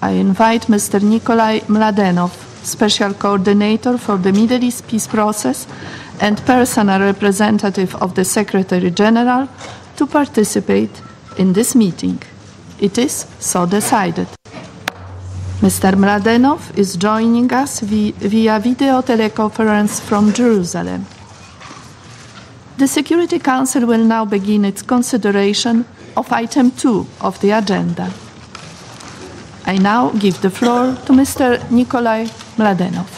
I invite Mr. Nikolai Mladenov, Special Coordinator for the Middle East Peace Process and personal representative of the Secretary General, to participate in this meeting. It is so decided. Mr. Mladenov is joining us via video teleconference from Jerusalem. The Security Council will now begin its consideration of item 2 of the agenda. I now give the floor to Mr. Nikolai Mladenov.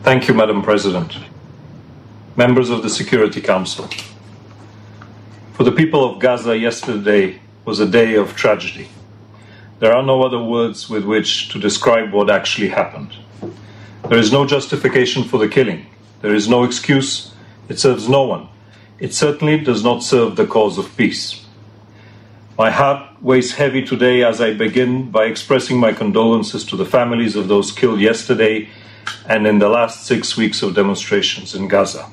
Thank you, Madam President. Members of the Security Council. For the people of Gaza, yesterday was a day of tragedy. There are no other words with which to describe what actually happened. There is no justification for the killing. There is no excuse. It serves no one. It certainly does not serve the cause of peace. My heart weighs heavy today as I begin by expressing my condolences to the families of those killed yesterday and in the last 6 weeks of demonstrations in Gaza.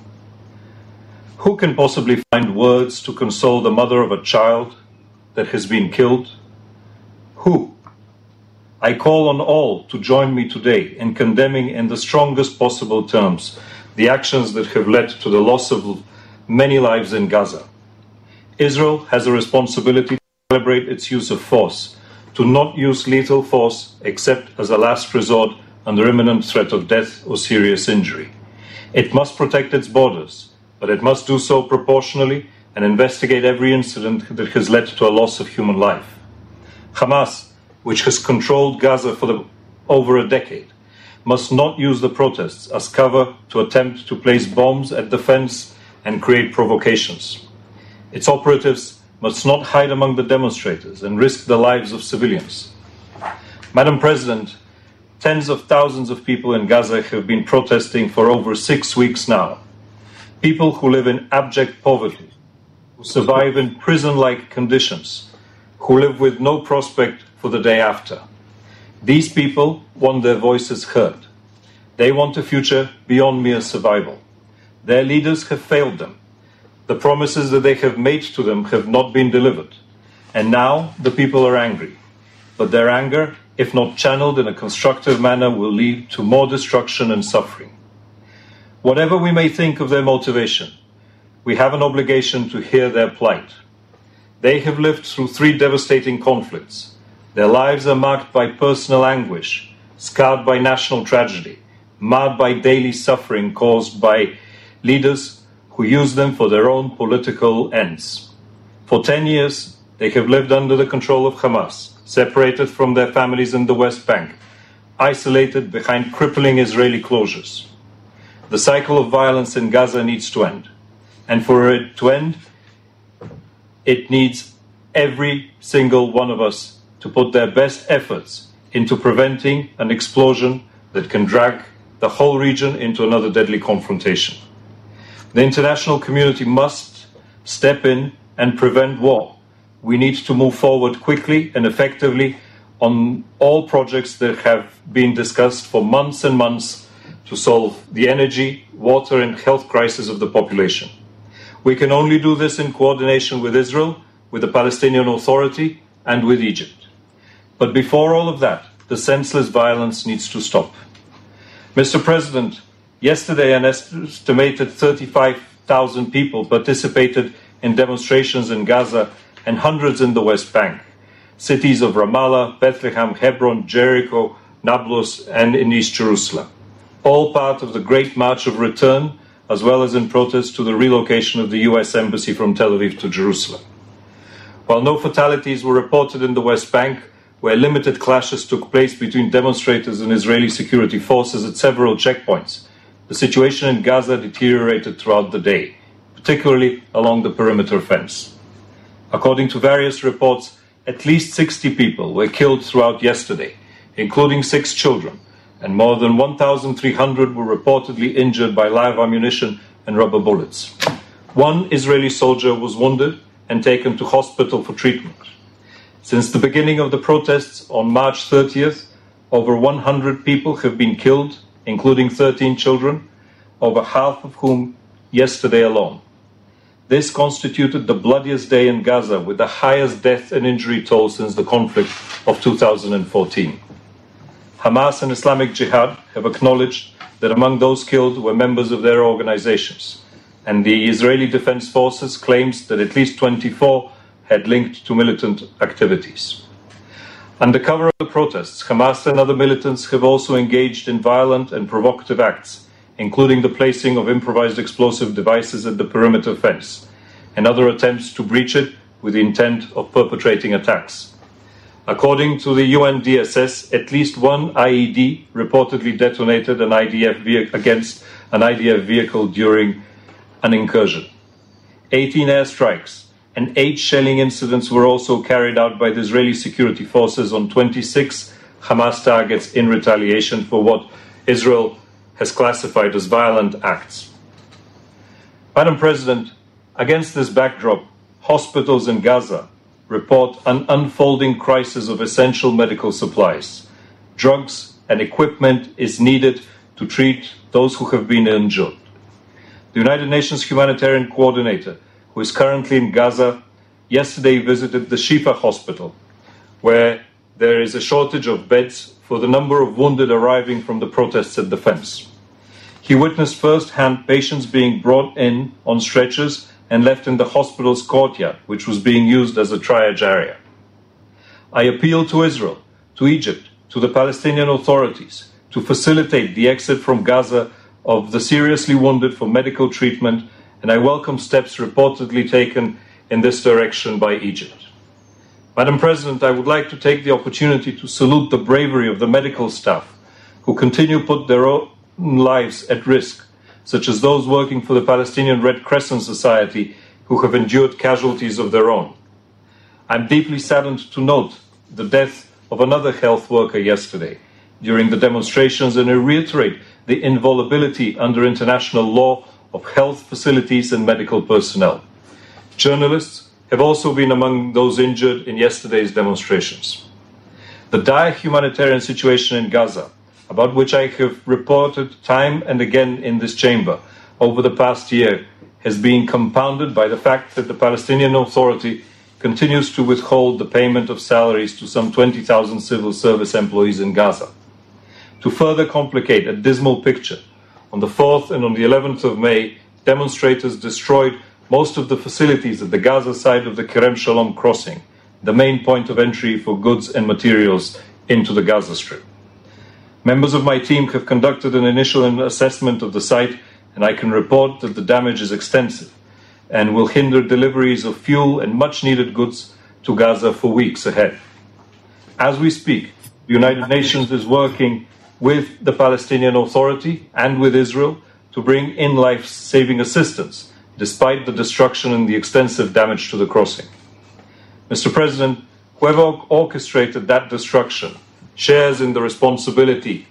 Who can possibly find words to console the mother of a child that has been killed? Who? I call on all to join me today in condemning in the strongest possible terms the actions that have led to the loss of many lives in Gaza. Israel has a responsibility to calibrate its use of force, to not use lethal force except as a last resort under imminent threat of death or serious injury. It must protect its borders, but it must do so proportionally and investigate every incident that has led to a loss of human life. Hamas, which has controlled Gaza for over a decade, must not use the protests as cover to attempt to place bombs at the fence and create provocations. Its operatives must not hide among the demonstrators and risk the lives of civilians. Madam President, tens of thousands of people in Gaza have been protesting for over 6 weeks now. People who live in abject poverty, who survive in prison-like conditions, who live with no prospect for the day after. These people want their voices heard. They want a future beyond mere survival. Their leaders have failed them. The promises that they have made to them have not been delivered. And now the people are angry. But their anger, if not channeled in a constructive manner, will lead to more destruction and suffering. Whatever we may think of their motivation, we have an obligation to hear their plight. They have lived through 3 devastating conflicts. Their lives are marked by personal anguish, scarred by national tragedy, marred by daily suffering caused by leaders who use them for their own political ends. For 10 years, they have lived under the control of Hamas, separated from their families in the West Bank, isolated behind crippling Israeli closures. The cycle of violence in Gaza needs to end. And for it to end, it needs every single one of us to put their best efforts into preventing an explosion that can drag the whole region into another deadly confrontation. The international community must step in and prevent war. We need to move forward quickly and effectively on all projects that have been discussed for months and months to solve the energy, water and health crisis of the population. We can only do this in coordination with Israel, with the Palestinian Authority and with Egypt. But before all of that, the senseless violence needs to stop. Mr. President, yesterday an estimated 35,000 people participated in demonstrations in Gaza and hundreds in the West Bank, cities of Ramallah, Bethlehem, Hebron, Jericho, Nablus and in East Jerusalem, all part of the Great March of Return, as well as in protest to the relocation of the US Embassy from Tel Aviv to Jerusalem. While no fatalities were reported in the West Bank, where limited clashes took place between demonstrators and Israeli security forces at several checkpoints, the situation in Gaza deteriorated throughout the day, particularly along the perimeter fence. According to various reports, at least 60 people were killed throughout yesterday, including 6 children, and more than 1,300 were reportedly injured by live ammunition and rubber bullets. 1 Israeli soldier was wounded and taken to hospital for treatment. Since the beginning of the protests on March 30th, over 100 people have been killed, including 13 children, over half of whom yesterday alone. This constituted the bloodiest day in Gaza, with the highest death and injury toll since the conflict of 2014. Hamas and Islamic Jihad have acknowledged that among those killed were members of their organizations, and the Israeli Defense Forces claims that at least 24 had linked to militant activities. Under cover of the protests, Hamas and other militants have also engaged in violent and provocative acts, including the placing of improvised explosive devices at the perimeter fence, and other attempts to breach it with the intent of perpetrating attacks. According to the UNDSS, at least one IED reportedly detonated against an IDF vehicle during an incursion. 18 airstrikes and 8 shelling incidents were also carried out by the Israeli security forces on 26 Hamas targets in retaliation for what Israel has classified as violent acts. Madam President, against this backdrop, hospitals in Gaza report an unfolding crisis of essential medical supplies. Drugs and equipment is needed to treat those who have been injured. The United Nations Humanitarian Coordinator, who is currently in Gaza, yesterday visited the Shifa hospital, where there is a shortage of beds for the number of wounded arriving from the protests at the fence. He witnessed firsthand patients being brought in on stretchers and left in the hospital's courtyard, which was being used as a triage area. I appeal to Israel, to Egypt, to the Palestinian authorities to facilitate the exit from Gaza of the seriously wounded for medical treatment, and I welcome steps reportedly taken in this direction by Egypt. Madam President, I would like to take the opportunity to salute the bravery of the medical staff who continue to put their own lives at risk, such as those working for the Palestinian Red Crescent Society who have endured casualties of their own. I'm deeply saddened to note the death of another health worker yesterday during the demonstrations, and I reiterate the inviolability under international law of health facilities and medical personnel. Journalists have also been among those injured in yesterday's demonstrations. The dire humanitarian situation in Gaza, about which I have reported time and again in this chamber over the past year, has been compounded by the fact that the Palestinian Authority continues to withhold the payment of salaries to some 20,000 civil service employees in Gaza. To further complicate a dismal picture, on the 4th and on the 11th of May, demonstrators destroyed most of the facilities at the Gaza side of the Kerem Shalom crossing, the main point of entry for goods and materials into the Gaza Strip. Members of my team have conducted an initial assessment of the site, and I can report that the damage is extensive and will hinder deliveries of fuel and much-needed goods to Gaza for weeks ahead. As we speak, the United Nations is working with the Palestinian Authority and with Israel to bring in life-saving assistance, despite the destruction and the extensive damage to the crossing. Mr. President, whoever orchestrated that destruction shares in the responsibility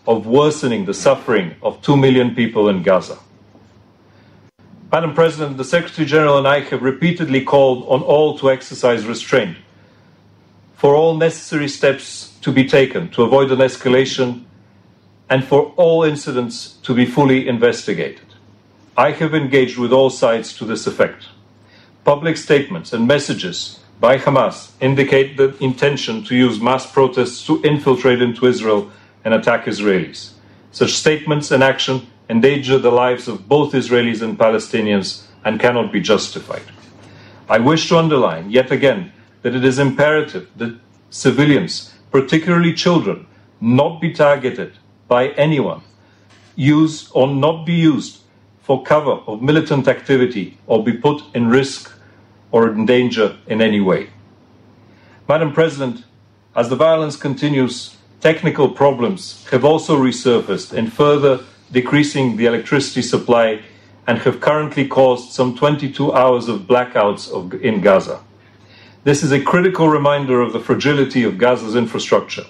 of worsening the suffering of 2 million people in Gaza. Madam President, the Secretary General and I have repeatedly called on all to exercise restraint, for all necessary steps to be taken to avoid an escalation, and for all incidents to be fully investigated. I have engaged with all sides to this effect. Public statements and messages by Hamas indicate the intention to use mass protests to infiltrate into Israel and attack Israelis. Such statements and action endanger the lives of both Israelis and Palestinians and cannot be justified. I wish to underline yet again that it is imperative that civilians, particularly children, not be targeted by anyone, use or not be used for cover of militant activity or be put in risk or in danger in any way. Madam President, as the violence continues, technical problems have also resurfaced in further decreasing the electricity supply and have currently caused some 22 hours of blackouts in Gaza. This is a critical reminder of the fragility of Gaza's infrastructure.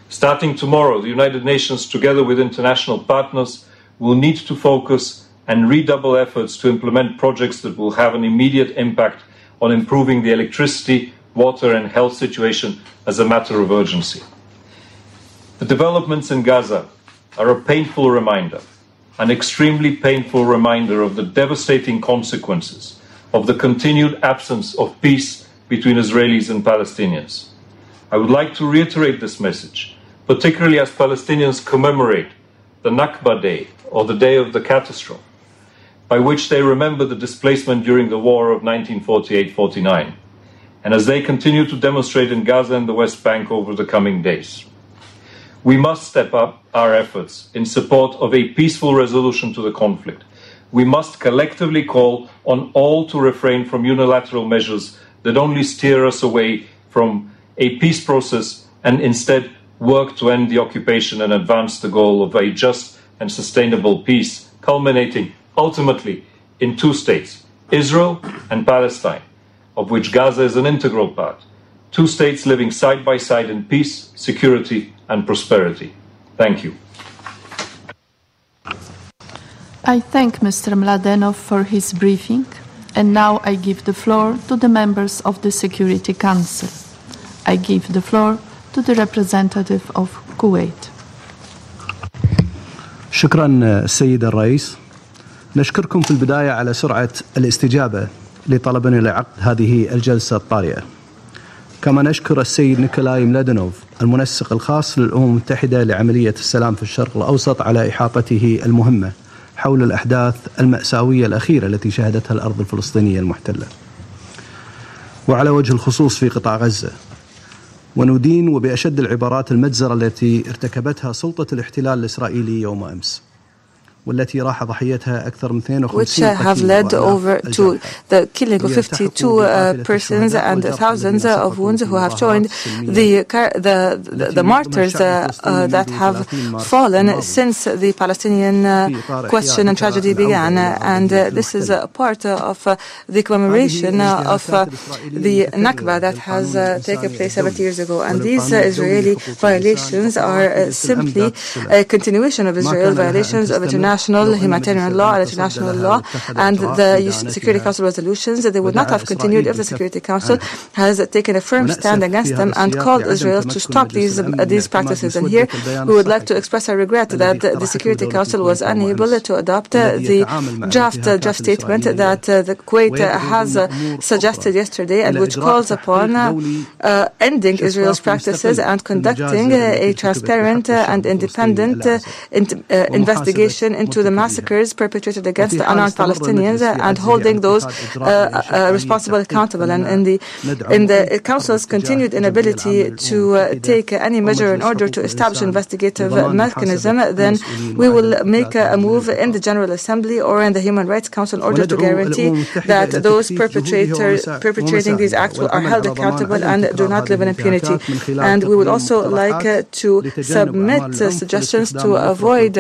Starting tomorrow, the United Nations, together with international partners, will need to focus and redouble efforts to implement projects that will have an immediate impact on improving the electricity, water and health situation as a matter of urgency. The developments in Gaza are a painful reminder an extremely painful reminder of the devastating consequences of the continued absence of peace between Israelis and Palestinians. I would like to reiterate this message, particularly as Palestinians commemorate the Nakba Day, or the Day of the Catastrophe, by which they remember the displacement during the war of 1948-49, and as they continue to demonstrate in Gaza and the West Bank over the coming days. We must step up our efforts in support of a peaceful resolution to the conflict. We must collectively call on all to refrain from unilateral measures that only steer us away from a peace process and instead work to end the occupation and advance the goal of a just and sustainable peace, culminating ultimately in two states, Israel and Palestine, of which Gaza is an integral part. Two states living side by side in peace, security, and prosperity. Thank you. I thank Mr. Mladenov for his briefing, and now I give the floor to the members of the Security Council. I give the floor to the representative of Kuwait. شكرا السيد الرئيس. نشكركم في البداية على سرعة الاستجابة لطلبنا لعقد هذه الجلسة الطارئة. كما نشكر السيد نيكولاي ملادينوف المنسق الخاص للأمم المتحدة لعملية السلام في الشرق الأوسط على إحاطته المهمة حول الأحداث المأساوية الأخيرة التي شهدتها الأرض الفلسطينية المحتلة، وعلى وجه الخصوص في قطاع غزة. وندين وبأشد العبارات المجزرة التي ارتكبتها سلطة الاحتلال الإسرائيلي يوم أمس، والتي راح ضحيتها أكثر من 52 which have led over to the killing of 52 persons and thousands of wounds who have joined the martyrs that have fallen since the Palestinian question and tragedy began. And this is a part of the commemoration of the Nakba that has taken place 70 years ago. And these Israeli violations are simply a continuation of Israel violations of international humanitarian law and international law and the Security Council resolutions. They would not have continued if the Security Council has taken a firm stand against them and called Israel to stop these practices. And here we would like to express our regret that the Security Council was unable to adopt the draft statement that the Kuwait has suggested yesterday, and which calls upon ending Israel's practices and conducting a transparent and independent investigation into the massacres perpetrated against the unarmed Palestinians and holding those responsible accountable. And in the Council's continued inability to take any measure in order to establish an investigative mechanism, then we will make a move in the General Assembly or in the Human Rights Council in order to guarantee that those perpetrating these acts are held accountable and do not live in impunity. And we would also like to submit suggestions to avoid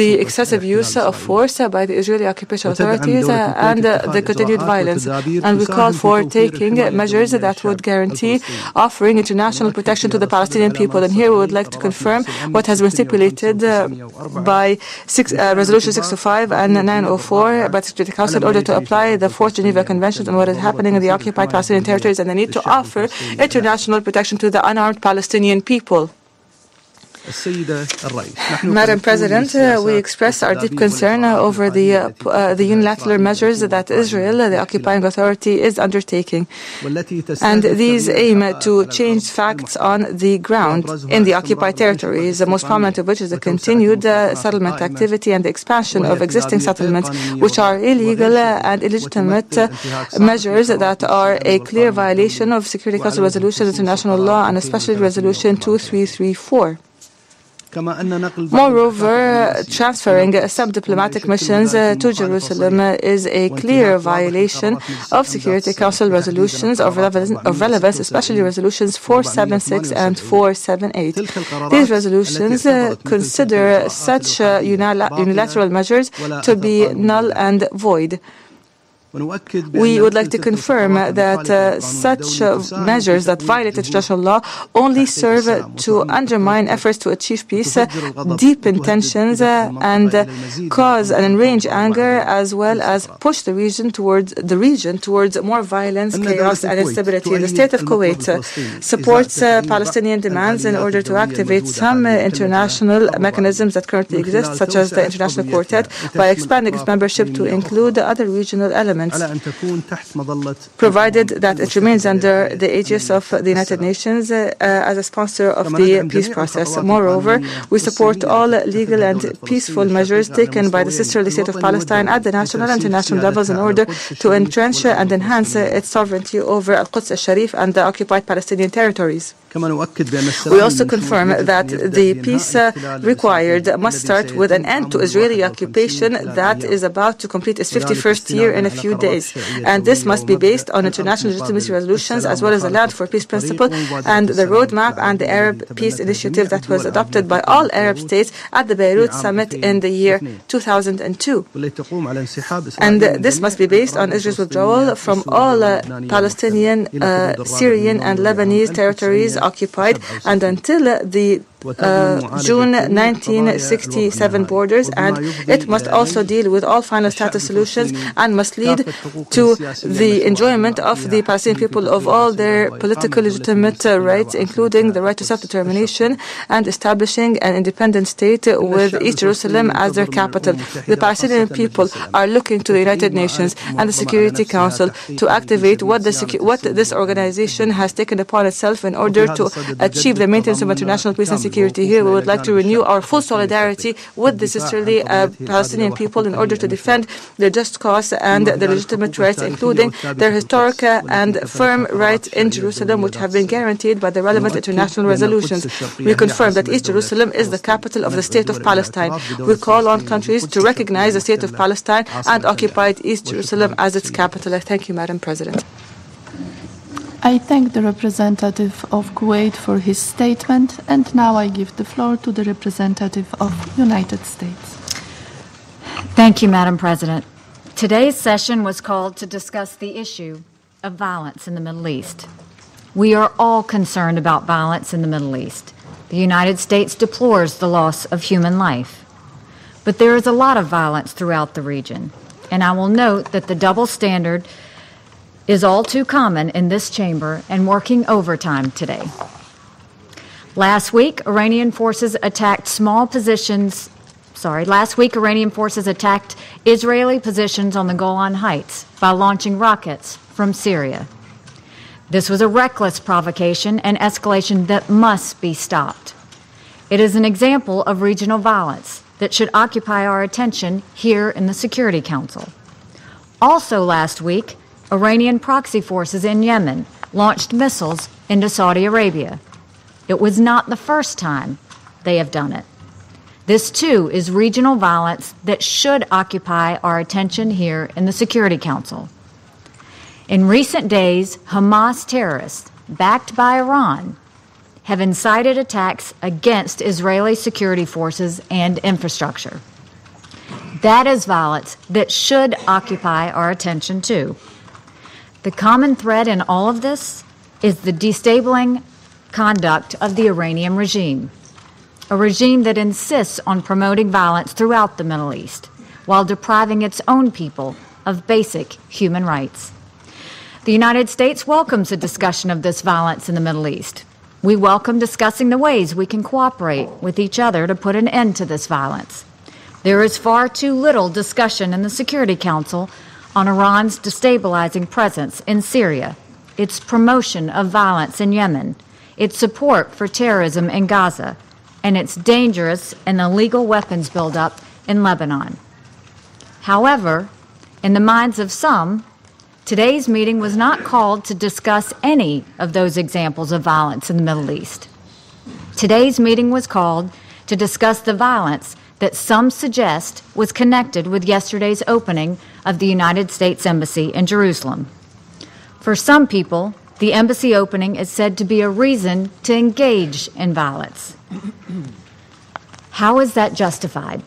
the excessive use of force by the Israeli occupation authorities and the continued violence. And we call for taking measures that would guarantee offering international protection to the Palestinian people. And here we would like to confirm what has been stipulated by Resolution 605 and 904 by the Security Council in order to apply the Fourth Geneva Convention on what is happening in the occupied Palestinian territories and the need to offer international protection to the unarmed Palestinian people. Madam President, we express our deep concern over the unilateral measures that Israel, the occupying authority, is undertaking. And these aim to change facts on the ground in the occupied territories, the most prominent of which is the continued settlement activity and the expansion of existing settlements, which are illegal and illegitimate measures that are a clear violation of Security Council resolutions, international law, and especially Resolution 2334. Moreover, transferring some diplomatic missions to Jerusalem is a clear violation of Security Council resolutions of relevance, especially resolutions 476 and 478. These resolutions consider such unilateral measures to be null and void. We would like to confirm that such measures that violate international law only serve to undermine efforts to achieve peace, deepen tensions, and cause an enraged anger, as well as push the region towards more violence, chaos, and instability. The state of Kuwait supports Palestinian demands in order to activate some international mechanisms that currently exist, such as the International Quartet, by expanding its membership to include other regional elements, provided that it remains under the aegis of the United Nations as a sponsor of the peace process. Moreover, we support all legal and peaceful measures taken by the sisterly state of Palestine at the national and international levels in order to entrench and enhance its sovereignty over Al-Quds al-Sharif and the occupied Palestinian territories. We also confirm that the peace required must start with an end to Israeli occupation that is about to complete its 51st year in a few days. And this must be based on international legitimacy resolutions, as well as the Land for Peace principle and the roadmap and the Arab Peace Initiative that was adopted by all Arab states at the Beirut Summit in the year 2002. And this must be based on Israel's withdrawal from all Palestinian, Syrian, and Lebanese territories occupied, and until the June 1967 borders, and it must also deal with all final status solutions and must lead to the enjoyment of the Palestinian people of all their political legitimate rights, including the right to self-determination, and establishing an independent state with East Jerusalem as their capital. The Palestinian people are looking to the United Nations and the Security Council to activate what this organization has taken upon itself in order to achieve the maintenance of international peace and security. Here we would like to renew our full solidarity with the sisterly Palestinian people in order to defend their just cause and their legitimate rights, including their historic and firm rights in Jerusalem, which have been guaranteed by the relevant international resolutions. We confirm that East Jerusalem is the capital of the State of Palestine. We call on countries to recognize the State of Palestine and occupied East Jerusalem as its capital. I thank you, Madam President. I thank the representative of Kuwait for his statement, and now I give the floor to the representative of United States. Thank you, Madam President. Today's session was called to discuss the issue of violence in the Middle East. We are all concerned about violence in the Middle East. The United States deplores the loss of human life. But there is a lot of violence throughout the region, and I will note that the double standard is all too common in this chamber and working overtime today. Last week, Iranian forces attacked Israeli positions on the Golan Heights by launching rockets from Syria. This was a reckless provocation and escalation that must be stopped. It is an example of regional violence that should occupy our attention here in the Security Council. Also last week, Iranian proxy forces in Yemen launched missiles into Saudi Arabia. It was not the first time they have done it. This, too, is regional violence that should occupy our attention here in the Security Council. In recent days, Hamas terrorists, backed by Iran, have incited attacks against Israeli security forces and infrastructure. That is violence that should occupy our attention, too. The common thread in all of this is the destabilizing conduct of the Iranian regime, a regime that insists on promoting violence throughout the Middle East while depriving its own people of basic human rights. The United States welcomes a discussion of this violence in the Middle East. We welcome discussing the ways we can cooperate with each other to put an end to this violence. There is far too little discussion in the Security Council on Iran's destabilizing presence in Syria, its promotion of violence in Yemen, its support for terrorism in Gaza, and its dangerous and illegal weapons buildup in Lebanon. However, in the minds of some, today's meeting was not called to discuss any of those examples of violence in the Middle East. Today's meeting was called to discuss the violence that some suggest was connected with yesterday's opening of the United States Embassy in Jerusalem. For some people, the embassy opening is said to be a reason to engage in violence. How is that justified?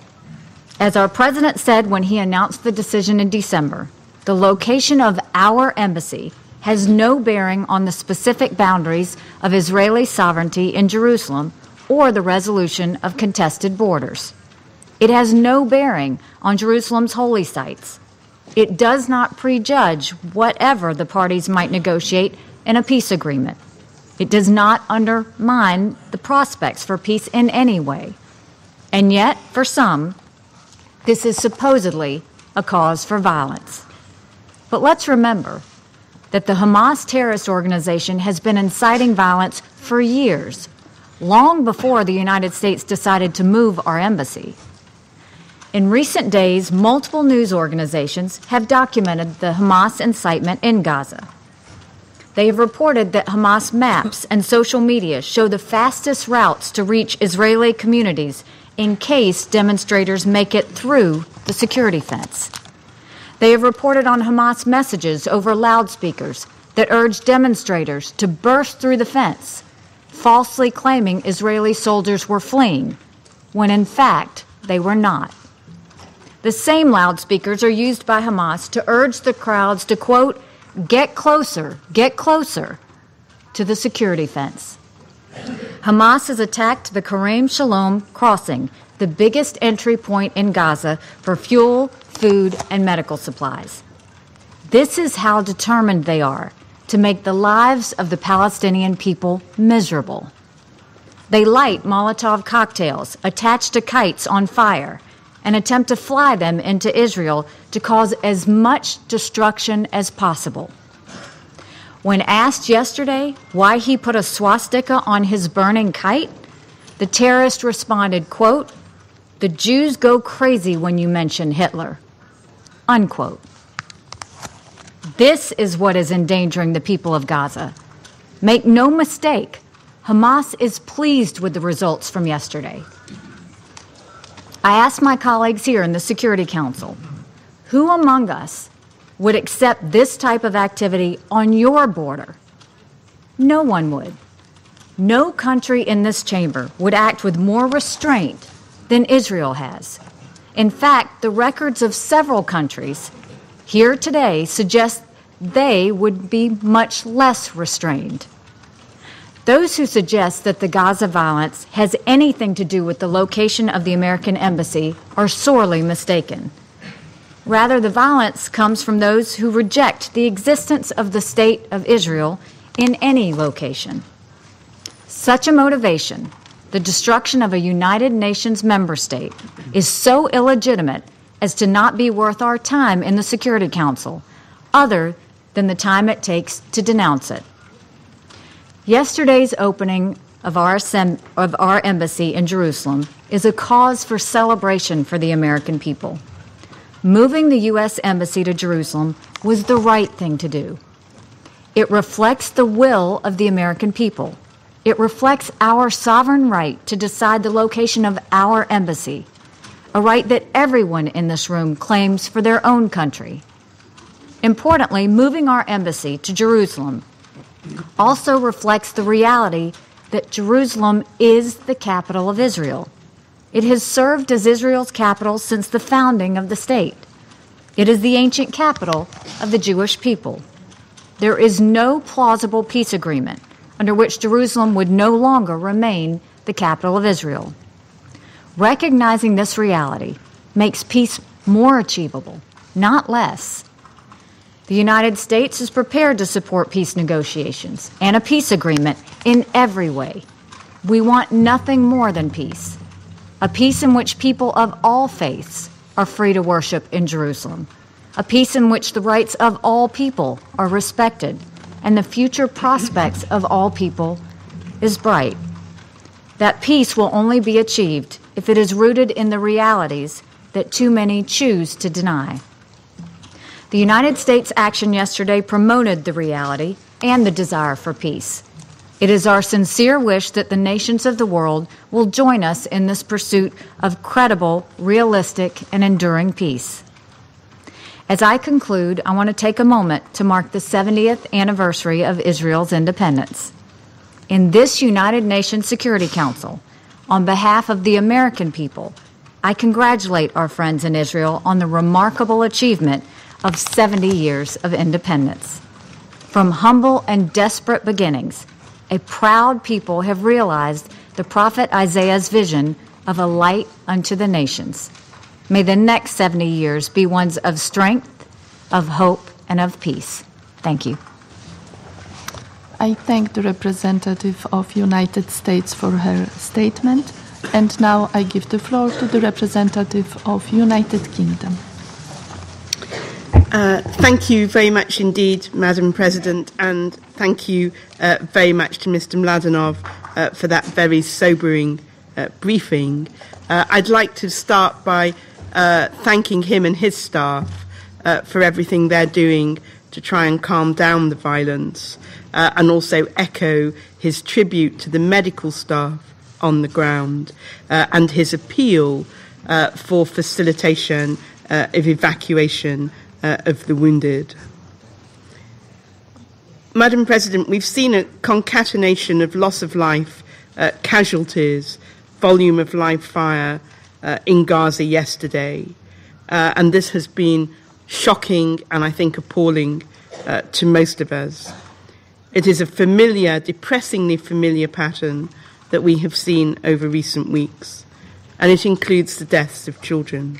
As our president said when he announced the decision in December, The location of our embassy has no bearing on the specific boundaries of Israeli sovereignty in Jerusalem or the resolution of contested borders. It has no bearing on Jerusalem's holy sites. It does not prejudge whatever the parties might negotiate in a peace agreement. It does not undermine the prospects for peace in any way. And yet, for some, this is supposedly a cause for violence. But let's remember that the Hamas terrorist organization has been inciting violence for years, long before the United States decided to move our embassy. In recent days, multiple news organizations have documented the Hamas incitement in Gaza. They have reported that Hamas maps and social media show the fastest routes to reach Israeli communities in case demonstrators make it through the security fence. They have reported on Hamas messages over loudspeakers that urge demonstrators to burst through the fence, falsely claiming Israeli soldiers were fleeing, when in fact they were not. The same loudspeakers are used by Hamas to urge the crowds to, quote, get closer to the security fence. Hamas has attacked the Karem Shalom crossing, the biggest entry point in Gaza for fuel, food, and medical supplies. This is how determined they are to make the lives of the Palestinian people miserable. They light Molotov cocktails attached to kites on fire and attempt to fly them into Israel to cause as much destruction as possible. When asked yesterday why he put a swastika on his burning kite, the terrorist responded, quote, "The Jews go crazy when you mention Hitler," unquote. This is what is endangering the people of Gaza. Make no mistake, Hamas is pleased with the results from yesterday. I asked my colleagues here in the Security Council, who among us would accept this type of activity on your border? No one would. No country in this chamber would act with more restraint than Israel has. In fact, the records of several countries here today suggest they would be much less restrained. Those who suggest that the Gaza violence has anything to do with the location of the American embassy are sorely mistaken. Rather, the violence comes from those who reject the existence of the State of Israel in any location. Such a motivation, the destruction of a United Nations member state, is so illegitimate as to not be worth our time in the Security Council, other than the time it takes to denounce it. Yesterday's opening of our embassy in Jerusalem is a cause for celebration for the American people. Moving the U.S. Embassy to Jerusalem was the right thing to do. It reflects the will of the American people. It reflects our sovereign right to decide the location of our embassy, a right that everyone in this room claims for their own country. Importantly, moving our embassy to Jerusalem also reflects the reality that Jerusalem is the capital of Israel. It has served as Israel's capital since the founding of the state. It is the ancient capital of the Jewish people. There is no plausible peace agreement under which Jerusalem would no longer remain the capital of Israel. Recognizing this reality makes peace more achievable, not less. The United States is prepared to support peace negotiations and a peace agreement in every way. We want nothing more than peace, a peace in which people of all faiths are free to worship in Jerusalem, a peace in which the rights of all people are respected and the future prospects of all people is bright. That peace will only be achieved if it is rooted in the realities that too many choose to deny. The United States' action yesterday promoted the reality and the desire for peace. It is our sincere wish that the nations of the world will join us in this pursuit of credible, realistic, and enduring peace. As I conclude, I want to take a moment to mark the 70th anniversary of Israel's independence. In this United Nations Security Council, on behalf of the American people, I congratulate our friends in Israel on the remarkable achievement of 70 years of independence. From humble and desperate beginnings, a proud people have realized the prophet Isaiah's vision of a light unto the nations. May the next 70 years be ones of strength, of hope, and of peace. Thank you. I thank the representative of United States for her statement, and now I give the floor to the representative of United Kingdom. Thank you very much indeed, Madam President, and thank you very much to Mr. Mladenov for that very sobering briefing. I'd like to start by thanking him and his staff for everything they're doing to try and calm down the violence, and also echo his tribute to the medical staff on the ground and his appeal for facilitation of evacuation of the wounded. Madam President, we've seen a concatenation of loss of life, casualties, volume of live fire in Gaza yesterday, and this has been shocking and I think appalling to most of us. It is a familiar, depressingly familiar pattern that we have seen over recent weeks, and it includes the deaths of children.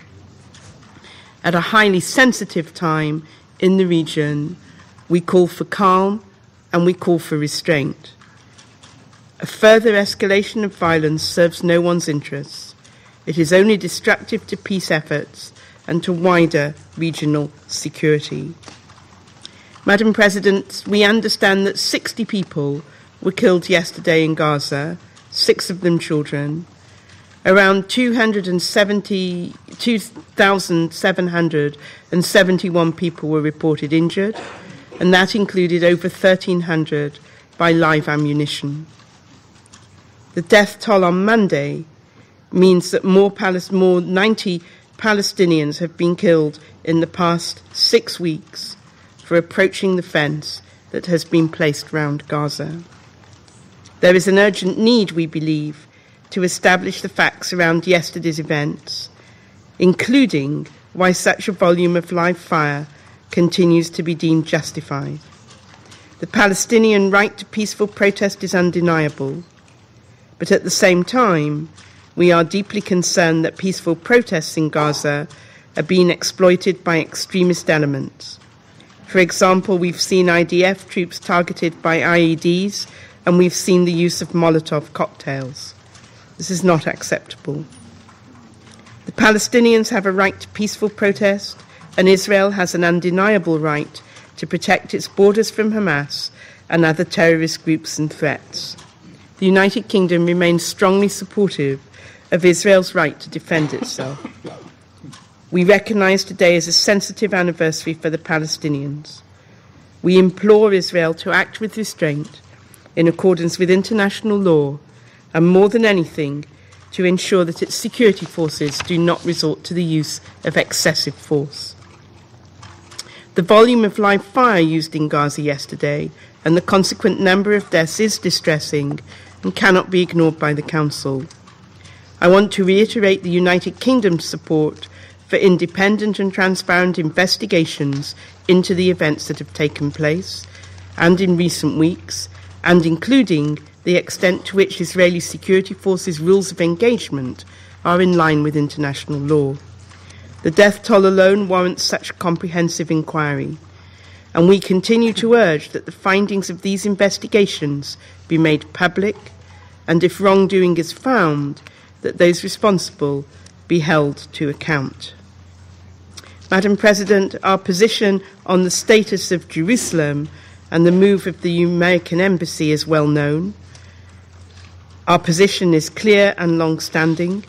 At a highly sensitive time in the region, we call for calm and we call for restraint. A further escalation of violence serves no one's interests. It is only destructive to peace efforts and to wider regional security. Madam President, we understand that 60 people were killed yesterday in Gaza, 6 of them children. Around 2,771 people were reported injured, and that included over 1,300 by live ammunition. The death toll on Monday means that more 90 Palestinians have been killed in the past 6 weeks for approaching the fence that has been placed round Gaza. There is an urgent need, we believe, to establish the facts around yesterday's events, including why such a volume of live fire continues to be deemed justified. The Palestinian right to peaceful protest is undeniable, but at the same time, we are deeply concerned that peaceful protests in Gaza are being exploited by extremist elements. For example, we've seen IDF troops targeted by IEDs, and we've seen the use of Molotov cocktails. This is not acceptable. The Palestinians have a right to peaceful protest, and Israel has an undeniable right to protect its borders from Hamas and other terrorist groups and threats. The United Kingdom remains strongly supportive of Israel's right to defend itself. We recognise today as a sensitive anniversary for the Palestinians. We implore Israel to act with restraint in accordance with international law, and more than anything, to ensure that its security forces do not resort to the use of excessive force. The volume of live fire used in Gaza yesterday and the consequent number of deaths is distressing and cannot be ignored by the Council. I want to reiterate the United Kingdom's support for independent and transparent investigations into the events that have taken place and in recent weeks, and including the extent to which Israeli security forces' rules of engagement are in line with international law. The death toll alone warrants such a comprehensive inquiry, and we continue to urge that the findings of these investigations be made public, and if wrongdoing is found, that those responsible be held to account. Madam President, our position on the status of Jerusalem and the move of the American embassy is well known. Our position is clear and long-standing.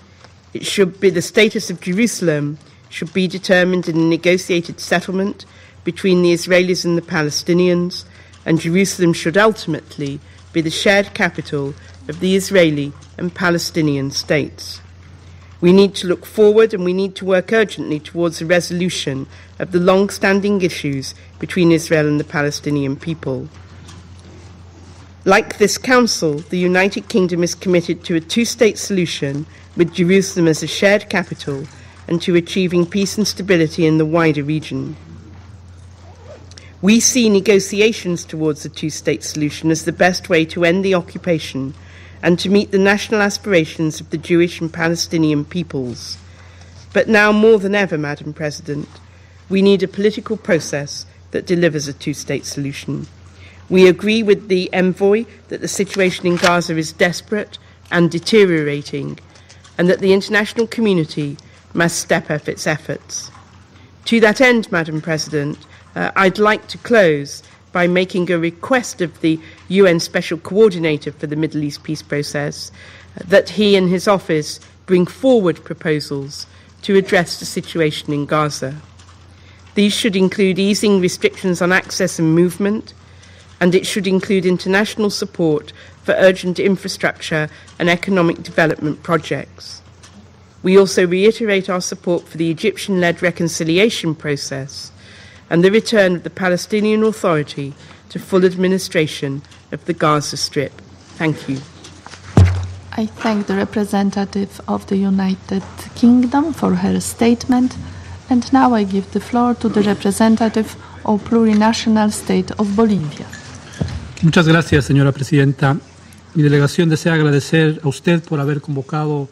It should be the status of Jerusalem should be determined in a negotiated settlement between the Israelis and the Palestinians, and Jerusalem should ultimately be the shared capital of the Israeli and Palestinian states. We need to look forward, and we need to work urgently towards a resolution of the long-standing issues between Israel and the Palestinian people. Like this Council, the United Kingdom is committed to a two-state solution with Jerusalem as a shared capital and to achieving peace and stability in the wider region. We see negotiations towards a two-state solution as the best way to end the occupation and to meet the national aspirations of the Jewish and Palestinian peoples. But now more than ever, Madam President, we need a political process that delivers a two-state solution. We agree with the envoy that the situation in Gaza is desperate and deteriorating, and that the international community must step up its efforts. To that end, Madam President, I'd like to close by making a request of the UN Special Coordinator for the Middle East peace process that he and his office bring forward proposals to address the situation in Gaza. These should include easing restrictions on access and movement, and it should include international support for urgent infrastructure and economic development projects. We also reiterate our support for the Egyptian-led reconciliation process and the return of the Palestinian Authority to full administration of the Gaza Strip. Thank you. I thank the representative of the United Kingdom for her statement, and now I give the floor to the representative of plurinational state of Bolivia. Muchas gracias, señora presidenta. Mi delegación desea agradecer a usted por haber convocado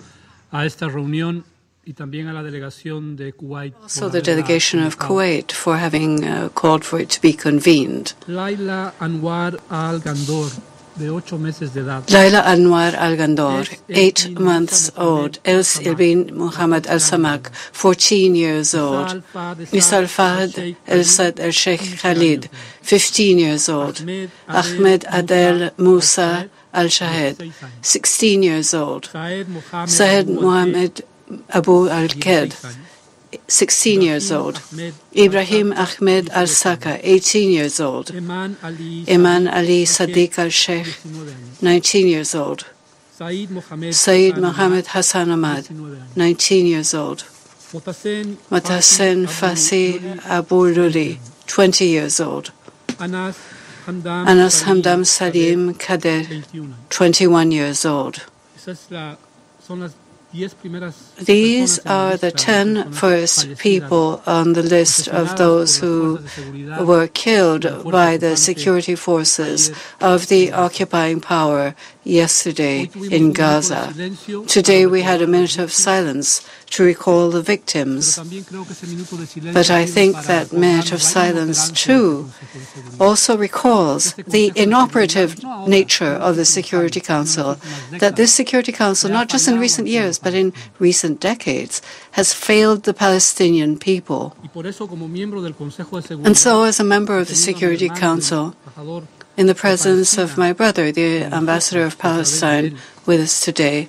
a esta reunión y también a la delegación de Kuwait. Also the delegation of Kuwait for having called for it to be convened. Laila Anwar Al-Gandor, de 8 meses de edad. Laila Anwar Al-Gandor, 8 months old. Els Ilbin Muhammad Al-Samak, 14 years old. Misal Fahd El-Sad El-Sheikh Khalid, 15 years old. Ahmed Adel Musa Al-Shahed, 16 years old. Sahed Mohammed Abu Al-Ked, 16 years old. Ibrahim Ahmed Al-Saka, 18 years old. Iman Ali Sadiq Al-Sheikh, 19 years old. Saeed Mohammed Hassan Ahmad, 19 years old. Matasen Fasi Abu Luli, 20 years old. Anas Hamdam Salim Kader, 21 years old. These are the 10 first people on the list of those who were killed by the security forces of the occupying power yesterday in Gaza. Today we had a minute of silence to recall the victims. But I think that minute of silence, too, also recalls the inoperative nature of the Security Council, that this Security Council, not just in recent years, but in recent decades, has failed the Palestinian people. And so, as a member of the Security Council, in the presence of my brother, the ambassador of Palestine, with us today,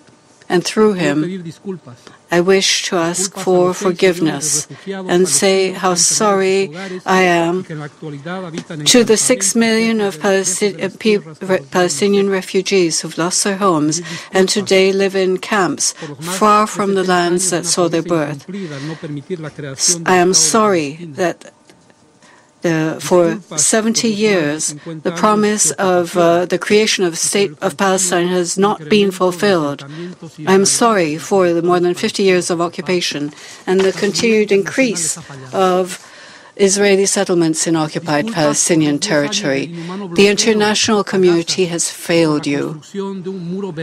and through him, I wish to ask for forgiveness and say how sorry I am to the 6 million of Palestinian refugees who've lost their homes and today live in camps far from the lands that saw their birth. I am sorry that for 70 years, the promise of the creation of the State of Palestine has not been fulfilled. I am sorry for the more than 50 years of occupation and the continued increase of Israeli settlements in occupied Palestinian territory. The international community has failed you.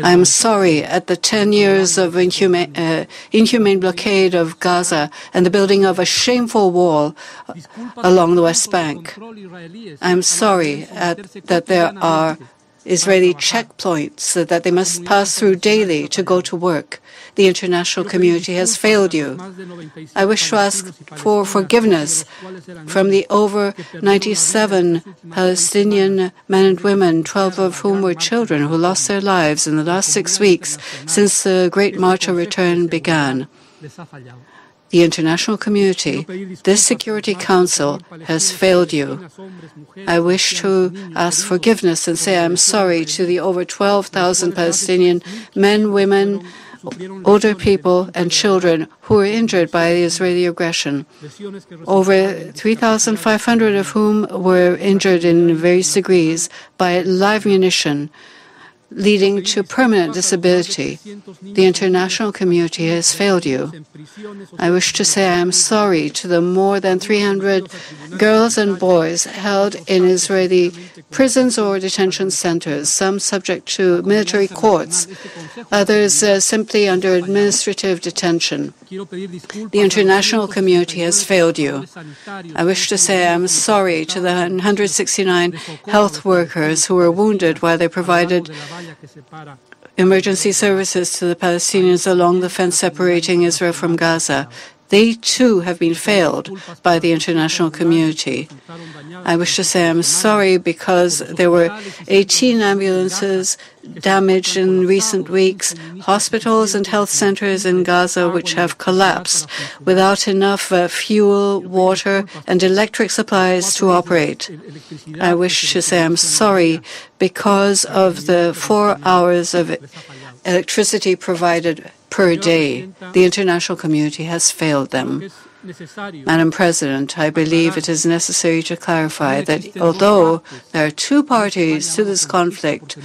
I am sorry at the 10 years of inhumane blockade of Gaza and the building of a shameful wall along the West Bank. I am sorry that there are Israeli checkpoints that they must pass through daily to go to work. The international community has failed you. I wish to ask for forgiveness from the over 97 Palestinian men and women, 12 of whom were children, who lost their lives in the last 6 weeks since the Great March of Return began. The international community, this Security Council, has failed you. I wish to ask forgiveness and say I'm sorry to the over 12,000 Palestinian men, women, older people and children who were injured by the Israeli aggression, over 3,500 of whom were injured in various degrees by live munition, leading to permanent disability. The international community has failed you. I wish to say I am sorry to the more than 300 girls and boys held in Israeli prisons or detention centers, some subject to military courts, others simply under administrative detention. The international community has failed you. I wish to say I am sorry to the 169 health workers who were wounded while they provided emergency services to the Palestinians along the fence separating Israel from Gaza. They too have been failed by the international community. I wish to say I'm sorry because there were 18 ambulances damaged in recent weeks, hospitals and health centers in Gaza which have collapsed without enough fuel, water, and electric supplies to operate. I wish to say I'm sorry because of the 4 hours of electricity provided per day. The international community has failed them. Madam President, I believe it is necessary to clarify that although there are two parties to this conflict,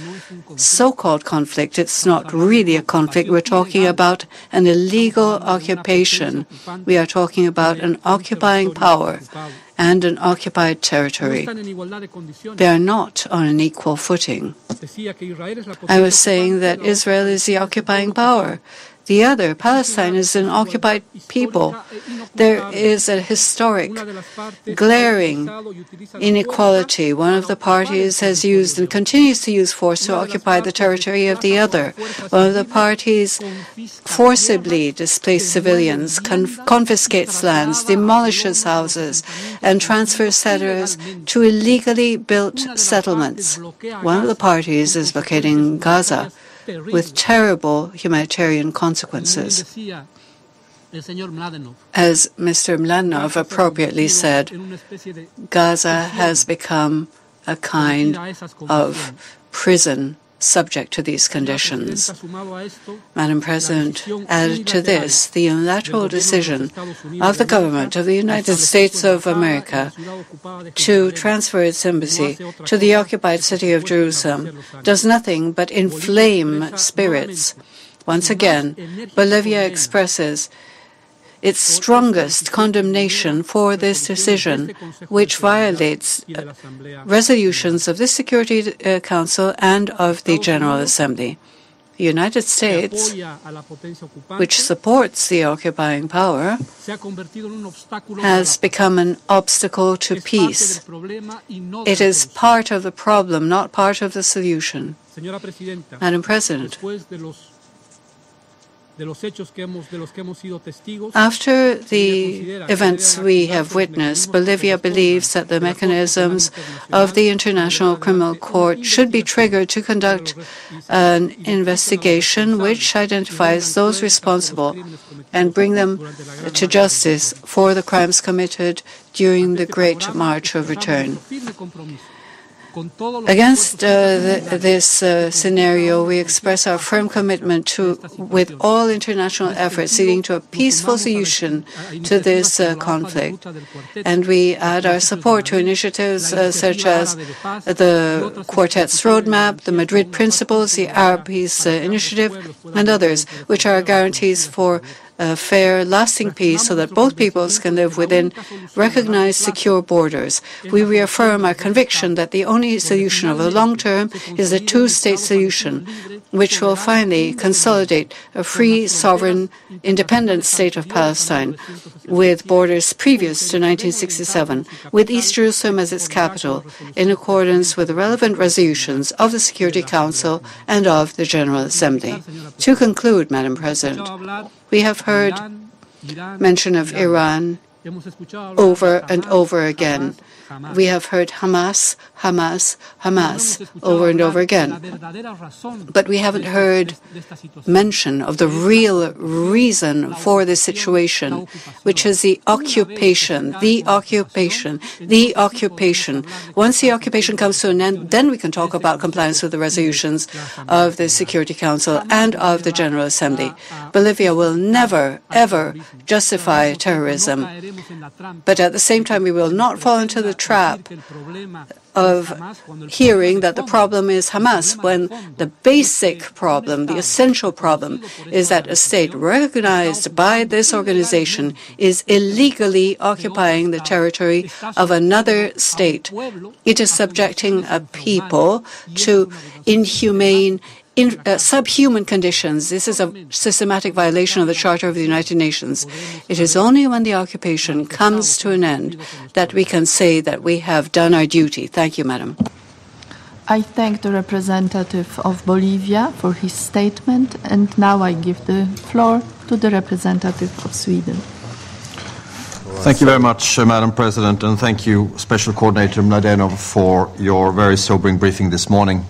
so-called conflict, it's not really a conflict. We're talking about an illegal occupation. We are talking about an occupying power and an occupied territory. They are not on an equal footing. I was saying that Israel is the occupying power. The other, Palestine, is an occupied people. There is a historic, glaring inequality. One of the parties has used and continues to use force to occupy the territory of the other. One of the parties forcibly displaces civilians, confiscates lands, demolishes houses, and transfers settlers to illegally built settlements. One of the parties is locating Gaza, with terrible humanitarian consequences. As Mr. Mladenov appropriately said, Gaza has become a kind of prison subject to these conditions. Madam President, added to this, the unilateral decision of the government of the United States of America to transfer its embassy to the occupied city of Jerusalem does nothing but inflame spirits. Once again, Bolivia expresses its strongest condemnation for this decision, which violates resolutions of the Security Council and of the General Assembly. The United States, which supports the occupying power, has become an obstacle to peace. It is part of the problem, not part of the solution. Madam President, after the events we have witnessed, Bolivia believes that the mechanisms of the International Criminal Court should be triggered to conduct an investigation which identifies those responsible and bring them to justice for the crimes committed during the Great March of Return. Against this scenario, we express our firm commitment with all international efforts leading to a peaceful solution to this conflict. And we add our support to initiatives such as the Quartet's Roadmap, the Madrid Principles, the Arab Peace Initiative, and others, which are guarantees for a fair, lasting peace so that both peoples can live within recognized, secure borders. We reaffirm our conviction that the only solution of the long term is a two-state solution, which will finally consolidate a free, sovereign, independent state of Palestine with borders previous to 1967, with East Jerusalem as its capital, in accordance with the relevant resolutions of the Security Council and of the General Assembly. To conclude, Madam President, we have heard mention of Iran over and over again. We have heard Hamas, Hamas, Hamas over and over again. But we haven't heard mention of the real reason for this situation, which is the occupation, the occupation, the occupation. Once the occupation comes to an end, then we can talk about compliance with the resolutions of the Security Council and of the General Assembly. Bolivia will never, ever justify terrorism. But at the same time, we will not fall into the trap of hearing that the problem is Hamas, when the basic problem, the essential problem, is that a state recognized by this organization is illegally occupying the territory of another state. It is subjecting a people to inhumane, subhuman conditions. This is a systematic violation of the Charter of the United Nations. It is only when the occupation comes to an end that we can say that we have done our duty. Thank you, Madam. I thank the representative of Bolivia for his statement, and now I give the floor to the representative of Sweden. Thank you very much, Madam President, and thank you, Special Coordinator Mladenov, for your very sobering briefing this morning.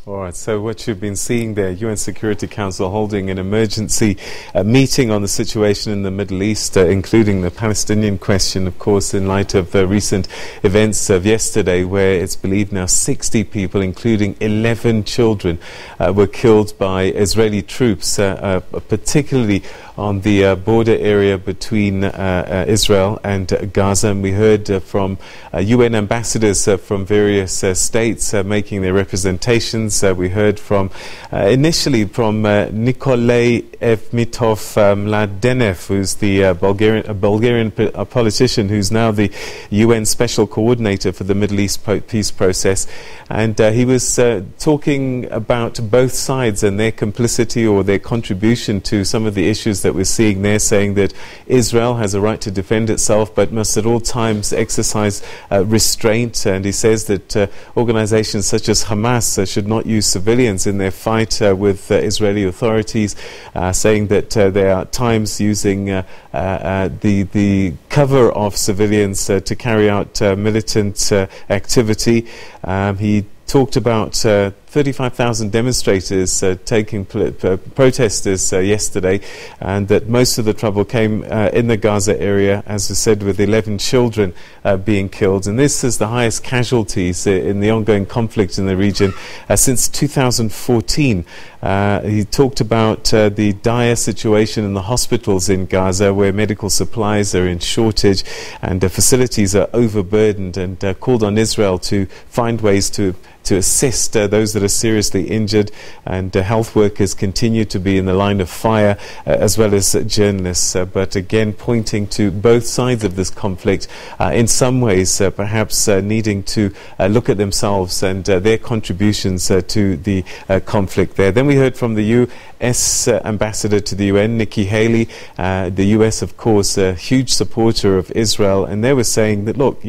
All right, so what you've been seeing there, UN Security Council holding an emergency meeting on the situation in the Middle East, including the Palestinian question, of course, in light of the recent events of yesterday, where it's believed now 60 people, including 11 children, were killed by Israeli troops, particularly on the border area between Israel and Gaza. And we heard from UN ambassadors from various states making their representations. We heard from, initially from Nikolay Evmitov Mladenov, who's the Bulgarian politician who's now the UN Special Coordinator for the Middle East peace process. And he was talking about both sides and their complicity or their contribution to some of the issues that we're seeing there, saying that Israel has a right to defend itself but must at all times exercise restraint. And he says that organizations such as Hamas should not use civilians in their fight with Israeli authorities, saying that they are at times using the cover of civilians to carry out militant activity. He talked about 35,000 demonstrators protesters yesterday, and that most of the trouble came in the Gaza area, as I said, with 11 children being killed. And this is the highest casualties in the ongoing conflict in the region since 2014. He talked about the dire situation in the hospitals in Gaza, where medical supplies are in shortage and facilities are overburdened, and called on Israel to find ways to assist those that are seriously injured, and health workers continue to be in the line of fire, as well as journalists. But again, pointing to both sides of this conflict, in some ways perhaps needing to look at themselves and their contributions to the conflict there. Then we heard from the U.S. ambassador to the UN, Nikki Haley. The U.S., of course, a huge supporter of Israel, and they were saying that, look,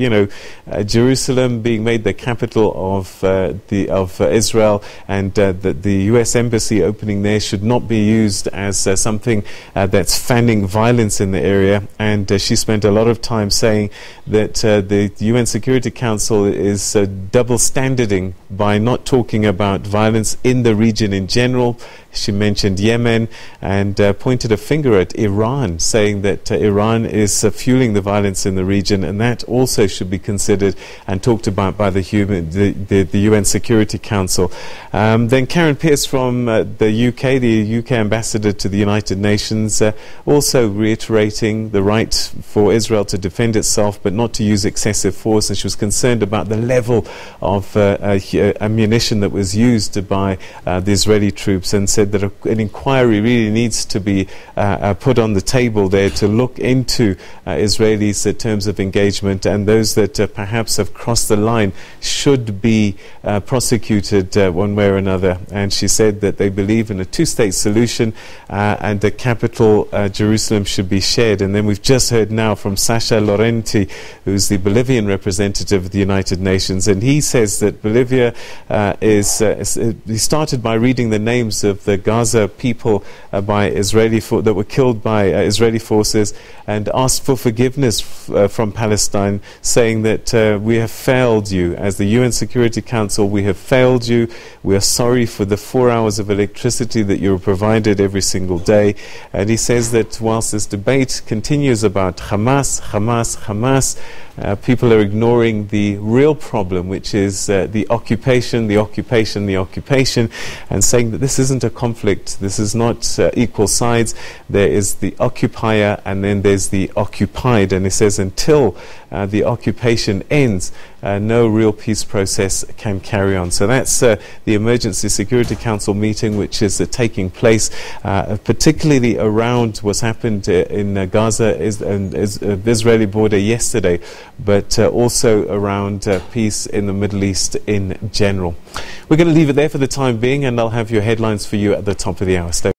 Jerusalem being made the capital of Israel, and that the U.S. embassy opening there should not be used as something that's fanning violence in the area. And she spent a lot of time saying that the UN Security Council is double-standarding by not talking about violence in the region in general. She mentioned Yemen and pointed a finger at Iran, saying that Iran is fueling the violence in the region, and that also should be considered and talked about by the UN Security Council. Then Karen Pierce from the UK ambassador to the United Nations, also reiterating the right for Israel to defend itself but not to use excessive force, and she was concerned about the level of ammunition that was used by the Israeli troops, and said that an inquiry really needs to be put on the table there to look into Israelis' terms of engagement, and those that perhaps have crossed the line should be prosecuted one way or another. And she said that they believe in a two-state solution, and the capital, Jerusalem, should be shared. And then we've just heard now from Sasha Laurenti, who's the Bolivian representative of the United Nations, and he says that Bolivia he started by reading the names of the Gaza people that were killed by Israeli forces, and asked for forgiveness from Palestine, saying that we have failed you. As the UN Security Council, we have failed you. We are sorry for the 4 hours of electricity that you were provided every single day. And he says that whilst this debate continues about Hamas, People are ignoring the real problem, which is the occupation, and saying that this isn't a conflict, this is not equal sides. There is the occupier and then there's the occupied, and it says until the occupation ends, no real peace process can carry on. So that's the Emergency Security Council meeting, which is taking place particularly around what's happened in Gaza and Israeli border yesterday, but also around peace in the Middle East in general. We're going to leave it there for the time being, and I'll have your headlines for you at the top of the hour. Stay